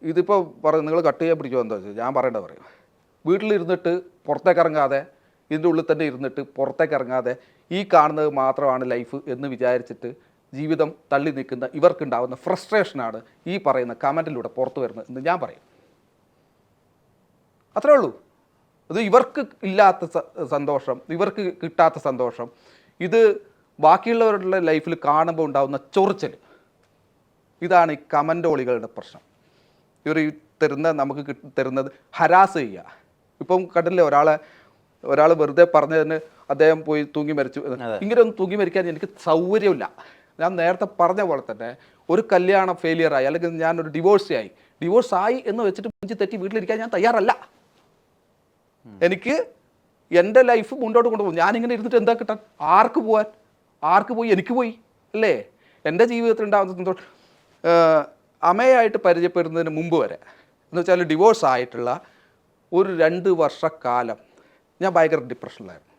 ഇതിപ്പോൾ പറയും നിങ്ങൾ കട്ട് ചെയ്യാൻ പിടിക്കുമോ എന്താ വെച്ചാൽ ഞാൻ പറയേണ്ട പറയും. വീട്ടിലിരുന്നിട്ട് പുറത്തേക്ക് ഇറങ്ങാതെ ഇതിൻ്റെ ഉള്ളിൽ തന്നെ ഇരുന്നിട്ട് പുറത്തേക്ക് ഇറങ്ങാതെ ഈ കാണുന്നത് മാത്രമാണ് ലൈഫ് എന്ന് വിചാരിച്ചിട്ട് ജീവിതം തള്ളി നിൽക്കുന്ന ഇവർക്കുണ്ടാകുന്ന ഫ്രസ്ട്രേഷനാണ് ഈ പറയുന്ന കമൻറ്റിലൂടെ പുറത്തു വരുന്നത് എന്ന് ഞാൻ പറയും. അത്രേ ഉള്ളൂ. അത് ഇവർക്ക് ഇല്ലാത്ത സന്തോഷം, ഇവർക്ക് കിട്ടാത്ത സന്തോഷം, ഇത് ബാക്കിയുള്ളവരുടെ ലൈഫിൽ കാണുമ്പോൾ ഉണ്ടാകുന്ന ചൊറിച്ചൽ, ഇതാണ് ഈ കമൻറ്റോളികളുടെ പ്രശ്നം. ഇവർ ഈ നമുക്ക് തരുന്നത് ഹരാസ് ചെയ്യുക. ഇപ്പം കണ്ടില്ലേ ഒരാൾ വെറുതെ പറഞ്ഞതിന് അദ്ദേഹം പോയി തൂങ്ങി മരിച്ചു. ഇങ്ങനെയൊന്നും തൂങ്ങി മരിക്കാൻ എനിക്ക് സൗകര്യമില്ല. ഞാൻ നേരത്തെ പറഞ്ഞ പോലെ തന്നെ ഒരു കല്യാണം ഫെയിലിയറായി അല്ലെങ്കിൽ ഞാനൊരു ഡിവോഴ്സായി എന്ന് വെച്ചിട്ട് മുഞ്ചി തെറ്റി വീട്ടിലിരിക്കാൻ ഞാൻ തയ്യാറല്ല. എനിക്ക് എൻ്റെ ലൈഫ് മുന്നോട്ട് കൊണ്ടുപോകും. ഞാനിങ്ങനെ ഇരുന്നിട്ട് എന്താ കിട്ടാൻ? ആർക്ക് പോയി? എനിക്ക് പോയി അല്ലേ? എൻ്റെ ജീവിതത്തിൽ ഉണ്ടാകുന്ന സന്തോഷം. അമ്മയായിട്ട് പരിചയപ്പെടുന്നതിന് മുമ്പ് വരെ എന്ന് വെച്ചാൽ ഡിവോഴ്സ് ആയിട്ടുള്ള ഒരു 2 വർഷക്കാലം ഞാൻ ഭയങ്കര ഡിപ്രഷനിലായിരുന്നു.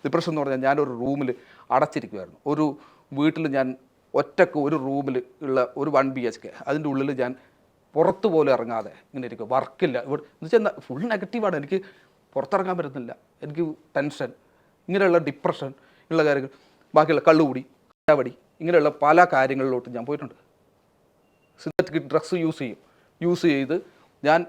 ഡിപ്രഷൻ എന്ന് പറഞ്ഞാൽ ഞാനൊരു റൂമിൽ അടച്ചിരിക്കുമായിരുന്നു. ഒരു വീട്ടിൽ ഞാൻ ഒറ്റക്ക് ഒരു റൂമിൽ ഉള്ള ഒരു 1 BHK, അതിൻ്റെ ഉള്ളിൽ ഞാൻ പുറത്ത് പോലും ഇറങ്ങാതെ ഇങ്ങനെ ഇരിക്കും. വർക്കില്ല ഇവിടെ എന്ന് വെച്ചാൽ ഫുൾ നെഗറ്റീവാണ്. എനിക്ക് പുറത്തിറങ്ങാൻ പറ്റുന്നില്ല. എനിക്ക് ടെൻഷൻ, ഇങ്ങനെയുള്ള ഡിപ്രഷൻ ഉള്ള കാര്യങ്ങൾ, ബാക്കിയുള്ള കള്ളുകൂടി, കഞ്ചാവടി, ഇങ്ങനെയുള്ള പല കാര്യങ്ങളിലോട്ട് ഞാൻ പോയിട്ടുണ്ട്. സിന്തറ്റിക് ഡ്രഗ്സ് യൂസ് ചെയ്ത് ഞാൻ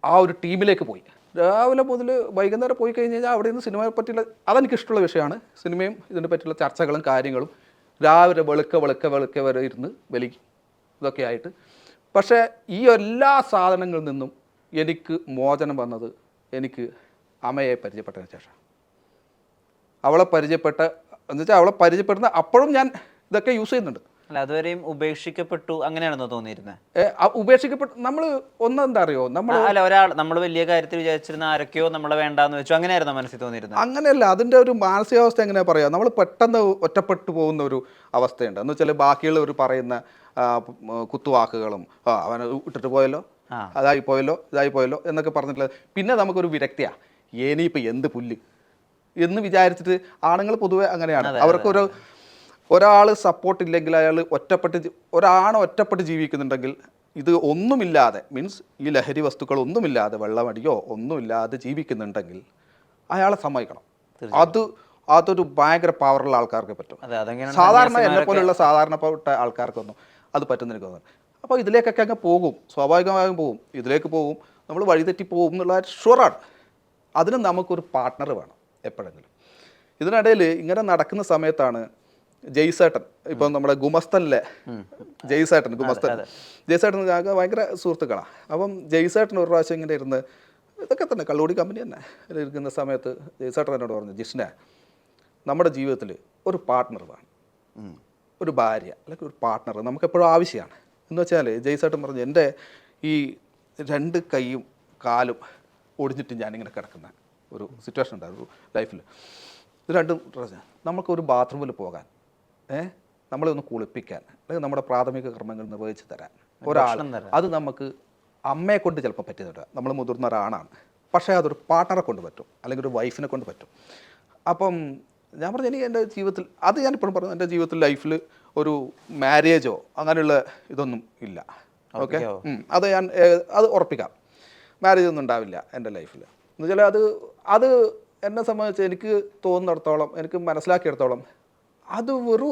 ആ ഒരു ടീമിലേക്ക് പോയി. രാവിലെ മുതൽ വൈകുന്നേരം പോയി കഴിഞ്ഞ് കഴിഞ്ഞാൽ അവിടെ നിന്ന് സിനിമയെ പറ്റിയുള്ള അതെനിക്കിഷ്ടമുള്ള വിഷയമാണ്. സിനിമയും ഇതിനെ പറ്റിയുള്ള ചർച്ചകളും കാര്യങ്ങളും രാവിലെ വെളുക്കെ വരെ ഇരുന്ന് വലിക്കും ഇതൊക്കെ ആയിട്ട്. പക്ഷേ ഈ എല്ലാ സാധനങ്ങളിൽ നിന്നും എനിക്ക് മോചനം വന്നത് എനിക്ക് അമ്മയെ പരിചയപ്പെട്ടതിന് ശേഷം. അവളെ പരിചയപ്പെടുന്ന അപ്പോഴും ഞാൻ ഇതൊക്കെ യൂസ് ചെയ്യുന്നുണ്ട്. അല്ല, അതുവരെയും ഉപേക്ഷിക്കപ്പെട്ടു അങ്ങനെയാണെന്നോ തോന്നിയിരുന്നത്? ഉപേക്ഷിക്കപ്പെട്ടു നമ്മൾ ഒന്നെന്താ അറിയോ, നമ്മൾ വലിയ കാര്യത്തിൽ വിചാരിച്ചിരുന്ന ആരൊക്കെയോ നമ്മളെ വേണ്ടാന്ന് വെച്ചു, അങ്ങനെയായിരുന്നു മനസ്സിൽ തോന്നിയിരുന്നത്? അങ്ങനെയല്ല. അതിൻ്റെ ഒരു മാനസികാവസ്ഥ എങ്ങനെയാ പറയാ, നമ്മൾ പെട്ടെന്ന് ഒറ്റപ്പെട്ടു പോകുന്ന ഒരു അവസ്ഥയുണ്ട്. എന്ന് വെച്ചാൽ ബാക്കിയുള്ളവർ പറയുന്ന കുത്തുവാക്കുകളും അവനെ ഇട്ടിട്ട് പോയല്ലോ, ഇതായി പോയല്ലോ എന്നൊക്കെ പറഞ്ഞിട്ടുള്ള പിന്നെ നമുക്കൊരു വിരക്തിയാ. ഇനിയിപ്പോൾ എന്ത് പുല്ല് എന്ന് വിചാരിച്ചിട്ട് ആണുങ്ങൾ പൊതുവെ അങ്ങനെയാണ്. അവർക്കൊരു ഒരാൾ സപ്പോർട്ട് ഇല്ലെങ്കിൽ, ഒറ്റപ്പെട്ട് ജീവിക്കുന്നുണ്ടെങ്കിൽ, ഇത് ഒന്നുമില്ലാതെ മീൻസ് ഈ ലഹരി വസ്തുക്കളൊന്നുമില്ലാതെ വെള്ളമടിയോ ഒന്നുമില്ലാതെ ജീവിക്കുന്നുണ്ടെങ്കിൽ അയാളെ സമ്മതിക്കണം. അതൊരു ഭയങ്കര പവറുള്ള ആൾക്കാർക്ക് പറ്റും. സാധാരണ എന്നെ പോലെയുള്ള സാധാരണപ്പെട്ട ആൾക്കാർക്കൊന്നും അത് പറ്റുന്ന എനിക്ക് തോന്നുന്നു. അപ്പോൾ ഇതിലേക്കൊക്കെ അങ്ങ് പോകും, സ്വാഭാവികമായും പോകും, ഇതിലേക്ക് പോകും, നമ്മൾ വഴിതെറ്റി പോകും എന്നുള്ള ഷുവറാണ്. അതിന് നമുക്കൊരു പാർട്ട്ണർ വേണം എപ്പോഴെങ്കിലും. ഇതിനിടയിൽ ഇങ്ങനെ നടക്കുന്ന സമയത്താണ് ജയ്സേട്ടൻ, ഇപ്പം നമ്മുടെ ഗുമസ്തനിലെ ജയ്സേട്ടൻ ഞങ്ങൾക്ക് ഭയങ്കര സുഹൃത്തുക്കളാണ്. അപ്പം ജയ്സേട്ടൻ ഒരു പ്രാവശ്യം ഇങ്ങനെ ഇരുന്ന് ഇതൊക്കെ തന്നെ കള്ളുകൂടി കമ്പനി തന്നെ ഇരിക്കുന്ന സമയത്ത് ജയ്സേട്ടൻ എന്നോട് പറഞ്ഞു, ജിഷ്ണ, നമ്മുടെ ജീവിതത്തിൽ ഒരു പാർട്ട്ണർ വേണം, ഒരു ഭാര്യ അല്ലെങ്കിൽ ഒരു പാർട്ട്ണർ നമുക്കെപ്പോഴും ആവശ്യമാണ് എന്ന് വെച്ചാൽ. ജയ്സേട്ടൻ പറഞ്ഞു, എൻ്റെ ഈ 2 കൈയും കാലും ഒടിഞ്ഞിട്ട് ഞാനിങ്ങനെ കിടക്കുന്ന ഒരു സിറ്റുവേഷൻ ഉണ്ടായിരുന്നു ലൈഫിൽ. ഇത് രണ്ടും നമുക്കൊരു ബാത്റൂമിൽ പോകാൻ, നമ്മളൊന്ന് കുളിപ്പിക്കാൻ, അല്ലെങ്കിൽ നമ്മുടെ പ്രാഥമിക കർമ്മങ്ങൾ നിർവഹിച്ച് തരാൻ ഒരാൾ, അത് നമുക്ക് അമ്മയെ കൊണ്ട് ചിലപ്പോൾ പറ്റുന്നില്ല, നമ്മൾ മുതിർന്ന ഒരാളാണ്, പക്ഷേ അതൊരു പാർട്ട്ണറെ കൊണ്ട് പറ്റും, അല്ലെങ്കിൽ ഒരു വൈഫിനെ കൊണ്ട് പറ്റും. അപ്പം ഞാൻ പറഞ്ഞു, എനിക്ക് എൻ്റെ ജീവിതത്തിൽ, അത് ഞാനിപ്പോഴും പറഞ്ഞു, എൻ്റെ ജീവിതത്തിൽ ലൈഫിൽ ഒരു മാരേജോ അങ്ങനെയുള്ള ഇതൊന്നും ഇല്ല. ഓക്കെ, അത് ഉറപ്പിക്കാം. മാരേജ് ഒന്നും ഉണ്ടാവില്ല എൻ്റെ ലൈഫിൽ എന്ന് വെച്ചാൽ അത് എന്നെ സംബന്ധിച്ച് എനിക്ക് തോന്നുന്നിടത്തോളം, എനിക്ക് മനസ്സിലാക്കിയിടത്തോളം അത് വെറും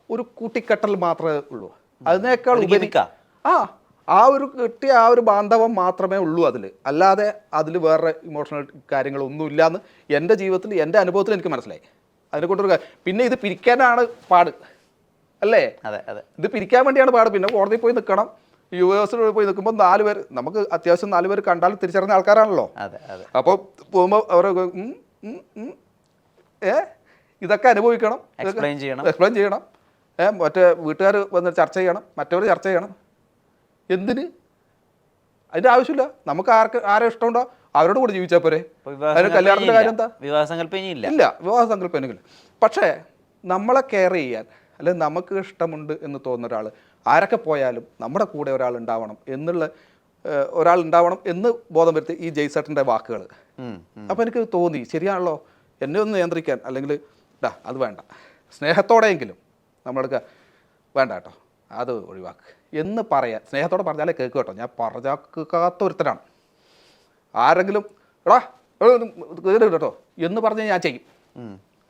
ഒരു കൂട്ടിക്കെട്ടൽ മാത്രമേ ഉള്ളൂ. അതിനേക്കാൾ ഉപരി ആ ഒരു കിട്ടിയ ആ ഒരു ബാന്ധവം മാത്രമേ ഉള്ളൂ അതിൽ. അല്ലാതെ അതിൽ വേറെ ഇമോഷണൽ കാര്യങ്ങളൊന്നുമില്ല എന്ന് എൻ്റെ ജീവിതത്തിൽ, എൻ്റെ അനുഭവത്തിൽ എനിക്ക് മനസ്സിലായി. അതിനെക്കൊണ്ടൊരു പിന്നെ ഇത് പിരിക്കാനാണ് പാട് അല്ലേ? ഇത് പിരിക്കാൻ വേണ്ടിയാണ് പാട്. പിന്നെ കോടതിയിൽ പോയി നിൽക്കണം. US പോയി നിൽക്കുമ്പോൾ 4 പേര്, നമുക്ക് അത്യാവശ്യം 4 പേര് കണ്ടാൽ തിരിച്ചറിഞ്ഞ ആൾക്കാരാണല്ലോ. അപ്പോൾ പോകുമ്പോൾ അവർ ഇതൊക്കെ അനുഭവിക്കണം, എക്സ്പ്ലെയിൻ ചെയ്യണം. മറ്റേ വീട്ടുകാർ വന്ന് ചർച്ച ചെയ്യണം, മറ്റവർ ചർച്ച ചെയ്യണം. എന്തിന്? അതിൻ്റെ ആവശ്യമില്ല. നമുക്ക് ആരെ ഇഷ്ടമുണ്ടോ അവരോട് കൂടി ജീവിച്ചാൽ പോരെ. അതിന് കല്യാണത്തിൻ്റെ കാര്യം എന്താ? വിവാഹ സങ്കല്പം ഇല്ല. പക്ഷേ നമ്മളെ കെയർ ചെയ്യാൻ, അല്ലെങ്കിൽ നമുക്ക് ഇഷ്ടമുണ്ട് എന്ന് തോന്നുന്ന ഒരാൾ ആരൊക്കെ പോയാലും നമ്മുടെ കൂടെ ഒരാളുണ്ടാവണം എന്ന് ബോധം വരുത്തി ഈ ജയ്സേട്ടൻ്റെ വാക്കുകൾ. അപ്പോൾ എനിക്ക് തോന്നി, ശരിയാണല്ലോ, എന്നെ ഒന്ന് നിയന്ത്രിക്കാൻ, അല്ലെങ്കിൽ അത് വേണ്ട, സ്നേഹത്തോടെയെങ്കിലും നമ്മളെടുക്കുക, വേണ്ട കേട്ടോ, അത് ഒഴിവാക്ക്, എന്ന് പറയാൻ സ്നേഹത്തോടെ പറഞ്ഞാലേ കേൾക്കുക കേട്ടോ, ഞാൻ പറഞ്ഞാൽ കേൾക്കാത്ത ഒരുത്തരാണ്. ആരെങ്കിലും എടാ കേട്ടോ എന്ന് പറഞ്ഞ് ഞാൻ ചെയ്യും,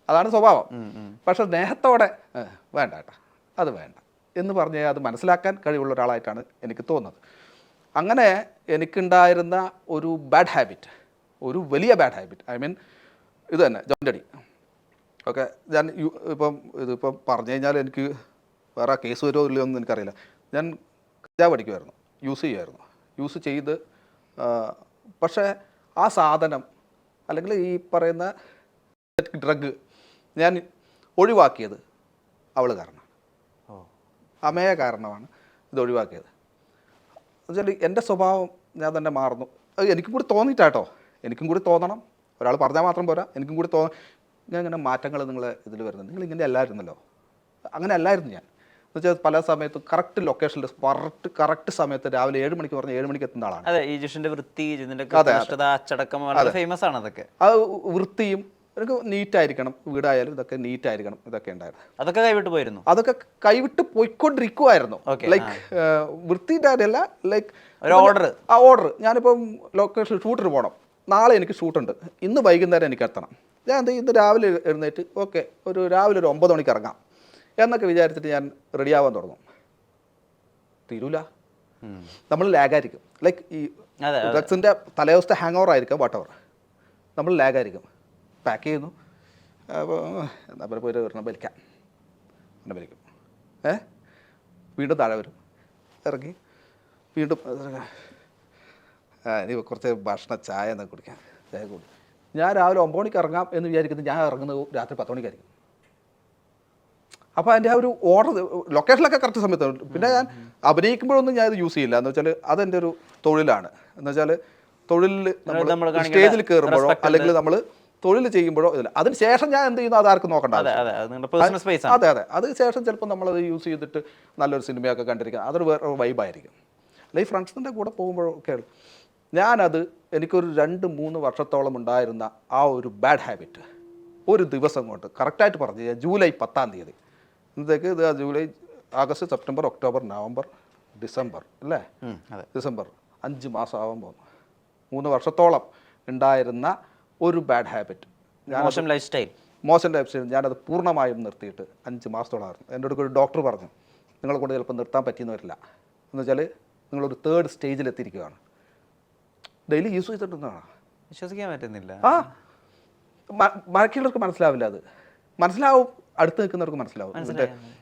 അതാണ് സ്വഭാവം. പക്ഷെ സ്നേഹത്തോടെ വേണ്ട ഏട്ടാ അത് വേണ്ട എന്ന് പറഞ്ഞ് അത് മനസ്സിലാക്കാൻ കഴിവുള്ള ഒരാളായിട്ടാണ് എനിക്ക് തോന്നുന്നത്. അങ്ങനെ എനിക്കുണ്ടായിരുന്ന ഒരു ബാഡ് ഹാബിറ്റ്, ഒരു വലിയ ബാഡ് ഹാബിറ്റ്, ഐ മീൻ ഇത് തന്നെ ജോയിൻ്റ് അടി. ഓക്കെ, ഞാൻ ഇതിപ്പം പറഞ്ഞു കഴിഞ്ഞാൽ എനിക്ക് വേറെ കേസ് വരുമോ ഇല്ലയോ എന്ന് എനിക്കറിയില്ല. ഞാൻ കഞ്ചാവ് അടിക്കുമായിരുന്നു, യൂസ് ചെയ്യുമായിരുന്നു, യൂസ് ചെയ്ത് പക്ഷേ ആ സാധനം അല്ലെങ്കിൽ ഈ പറയുന്ന ഡ്രഗ് ഞാൻ ഒഴിവാക്കിയത് അവൾ കാരണമാണ്, അമേയ കാരണമാണ് ഇത് ഒഴിവാക്കിയത്. എന്നുവെച്ചാൽ എൻ്റെ സ്വഭാവം ഞാൻ തന്നെ മാറുന്നു. അത് എനിക്കും കൂടി തോന്നിയിട്ടാട്ടോ, എനിക്കും കൂടി തോന്നണം, ഒരാൾ പറഞ്ഞാൽ മാത്രം പോരാ, എനിക്കും കൂടി ഞാൻ ഇങ്ങനെ മാറ്റങ്ങൾ നിങ്ങളെ ഇതിൽ വരുന്നത്. നിങ്ങളിങ്ങനെ അല്ലായിരുന്നല്ലോ, അങ്ങനെ അല്ലായിരുന്നു ഞാൻ. എന്നുവെച്ചാൽ പല സമയത്തും കറക്റ്റ് ലൊക്കേഷനിൽ കറക്റ്റ് സമയത്ത് രാവിലെ 7 മണിക്ക് പറഞ്ഞാൽ 7 മണിക്ക് എത്തുന്ന ആളാണ്. അതെ, ഈജിപ്ഷ്യന്റെ വൃത്തി, അച്ചടക്കം ഫേമസ് ആണ് അതൊക്കെ. അത് വൃത്തിയും എനിക്ക് നീറ്റായിരിക്കണം, വീടായാലും ഇതൊക്കെ നീറ്റായിരിക്കണം, ഇതൊക്കെ ഉണ്ടായിരുന്നു. അതൊക്കെ കൈവിട്ട് പോയിരുന്നു, അതൊക്കെ കൈവിട്ട് പോയിക്കൊണ്ടിരിക്കുമായിരുന്നു. ലൈക്ക് വൃത്തിയുടെ കാര്യമല്ല, ലൈക്ക് ആ ഓർഡർ. ഞാനിപ്പം ലൊക്കേഷനിൽ ഷൂട്ടിന് പോകണം, നാളെ എനിക്ക് ഷൂട്ടുണ്ട്, ഇന്ന് വൈകുന്നേരം എനിക്ക് എത്തണം. ഞാൻ എന്ത് ഇന്ന് രാവിലെ എഴുന്നേറ്റ് ഓക്കെ രാവിലെ ഒരു 9 മണിക്ക് ഇറങ്ങാം എന്നൊക്കെ വിചാരിച്ചിട്ട് ഞാൻ റെഡിയാവാൻ തുടങ്ങും. തീരൂല, നമ്മൾ ലാഗായിരിക്കും. ലൈക്ക് ഈ ഡ്രഗ്സിൻ്റെ തലേദിവസത്തെ ഹാങ് ഓവർ ആയിരിക്കാം, വാട്ട് എവർ, നമ്മൾ ലാഗായിരിക്കും. പാക്ക് ചെയ്യുന്നു, അപ്പോൾ എന്താ പറയുക പോയിട്ട് ഒരെണ്ണം വലിക്കാം, എന്നെ വലിക്കും, വീണ്ടും താഴെ വരും, ഇറങ്ങി വീണ്ടും ഇനി കുറച്ച് ഭക്ഷണ ചായ എന്നൊക്കെ കുടിക്കാം, ചായ കൂടി. ഞാൻ രാവിലെ 9 മണിക്ക് ഇറങ്ങാം എന്ന് വിചാരിക്കുന്നത് ഞാൻ ഇറങ്ങുന്നത് രാത്രി 10 മണിക്കായിരിക്കും. അപ്പോൾ അതിൻ്റെ ആ ഒരു ഓർഡർ ലൊക്കേഷനിലൊക്കെ കറക്റ്റ് സമയത്ത്. പിന്നെ ഞാൻ അഭിനയിക്കുമ്പോഴൊന്നും ഞാൻ ഇത് യൂസ് ചെയ്യില്ല, എന്ന് വെച്ചാൽ അതെൻ്റെ ഒരു തൊഴിലാണ്. എന്ന് വെച്ചാൽ തൊഴിലിൽ നമ്മൾ സ്റ്റേജിൽ കയറുമ്പോഴോ അല്ലെങ്കിൽ നമ്മൾ തൊഴിൽ ചെയ്യുമ്പോഴോ ഇല്ല, അതിന് ശേഷം ഞാൻ എന്ത് ചെയ്യുന്നു അതാർക്കും നോക്കണ്ട. അതെ അതെ, അതിന് ശേഷം ചിലപ്പോൾ നമ്മളത് യൂസ് ചെയ്തിട്ട് നല്ലൊരു സിനിമയൊക്കെ കണ്ടിരിക്കുക, അതൊരു വേറെ വൈബായിരിക്കും. അല്ലെങ്കിൽ ഫ്രണ്ട്സിൻ്റെ കൂടെ പോകുമ്പോഴൊക്കെ എനിക്കൊരു 2-3 വർഷത്തോളം ഉണ്ടായിരുന്ന ആ ഒരു ബാഡ് ഹാബിറ്റ് ഒരു ദിവസം കൊണ്ട് കറക്റ്റായിട്ട് പറഞ്ഞു ജൂലൈ 10-ാം തീയതി ഇന്നത്തേക്ക് ഇത് July, August, September, October, November, December അല്ലേ, ഡിസംബർ 5 മാസം ആവാൻ പോകുന്നു. 3 വർഷത്തോളം ഉണ്ടായിരുന്ന ഒരു ബാഡ് ഹാബിറ്റ്, മോശം ലൈഫ് സ്റ്റൈൽ ഞാനത് പൂർണ്ണമായും നിർത്തിയിട്ട് 5 മാസത്തോളമായിരുന്നു. എൻ്റെ അടുത്ത് ഒരു ഡോക്ടർ പറഞ്ഞു നിങ്ങളെ കൊണ്ട് ചിലപ്പോൾ നിർത്താൻ പറ്റിയെന്ന് വരില്ല, എന്ന് വെച്ചാൽ നിങ്ങളൊരു 3rd സ്റ്റേജിലെത്തിയിരിക്കുകയാണ്. ഡെയിലി യൂസ് ചെയ്തിട്ടുണ്ടെന്നാണ്, വിശ്വസിക്കാൻ പറ്റുന്നില്ല. ബാക്കിയുള്ളവർക്ക് മനസ്സിലാവില്ല, അത് മനസ്സിലാവും, അടുത്ത് നിൽക്കുന്നവർക്ക് മനസ്സിലാവും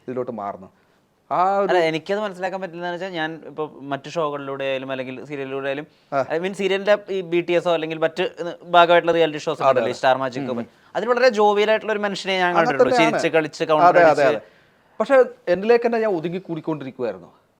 ഇതിലോട്ട് മാറുന്നു. എനിക്കത് മനസ്സിലാക്കാൻ പറ്റില്ലെന്ന് വെച്ചാൽ ഞാൻ ഇപ്പോൾ മറ്റു ഷോകളിലൂടെ ആയാലും അല്ലെങ്കിൽ സീരിയലിലൂടെ ആയാലും, ഐ മീൻ സീരിയലിന്റെ ഈ BTS അല്ലെങ്കിൽ മറ്റ് ഭാഗമായിട്ടുള്ള റിയാലിറ്റി ഷോസ് ഉണ്ടല്ലോ, സ്റ്റാർ മാജിക്, അതിൽ വളരെ ജോവിയലായിട്ടുള്ള ഒരു മനുഷ്യനെ ഞാൻ കണ്ടിട്ടുള്ളൂ, ചിരിച്ച് കളിച്ച് കൗണ്ടർ. പക്ഷെ എന്നിലേക്ക് തന്നെ ഞാൻ ഒതുങ്ങി കൂടിക്കൊണ്ടിരിക്കുവായിരുന്നു.